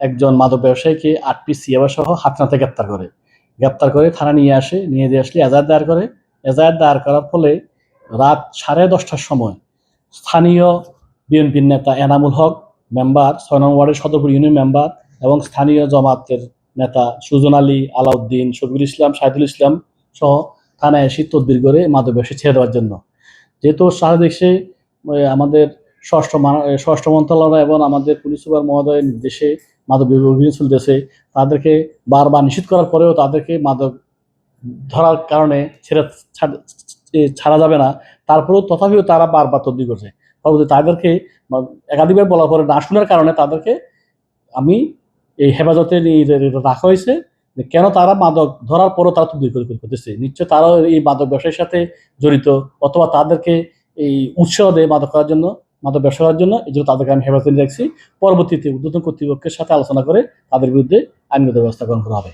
একজন মাদক ব্যবসায়ীকে 8 পিস ইয়াবা সহ হাতনাতে গ্রেপ্তার করে থানা নিয়ে আসে, নিয়ে দিয়ে আসলে এজাহার দায়ের করে। এজাহার দায়ের করার ফলে রাত 10:30টার সময় স্থানীয় বিএনপির নেতা এনামুল হক মেম্বার, 6 নং ওয়ার্ডের সদরপুর ইউনিয়ন মেম্বার এবং স্থানীয় জামাতের নেতা সুজন আলী, আলাউদ্দিন, শফিকুল ইসলাম, শাহিদুল ইসলাম সহ থানায় এসে তদবির করে মাদক ব্যবসা ছেড়ে দেওয়ার জন্য। যেহেতু সারা দেশে আমাদের স্বরাষ্ট্র মন্ত্রণালয় এবং আমাদের পুলিশ সুপার মহোদয়ের নির্দেশে মাদক অভিযান চলতেছে, তাদেরকে বারবার নিষেধ করার পরেও তাদেরকে মাদক ধরার কারণে ছাড়া যাবে না, তারপরেও তথাপিও তারা বারবার তদবির করছে। পরবর্তী তাদেরকে একাধিকবার বলার পরে না শোনার কারণে তাদেরকে আমি এই হেফাজতে রাখা হয়েছে। যে কেন তারা মাদক ধরার পরও তারা তদবির করতেছে, নিশ্চয় তারাও এই মাদক ব্যবসার সাথে জড়িত, অথবা তাদেরকে এই উৎসাহ দেয় মাদক ব্যবসা করার জন্য। এই জন্য তাদেরকে আমি হেফাজতে রাখছি। পরবর্তীতে ঊর্ধ্বতন কর্তৃপক্ষের সাথে আলোচনা করে তাদের বিরুদ্ধে আইনগত ব্যবস্থা গ্রহণ করা হবে।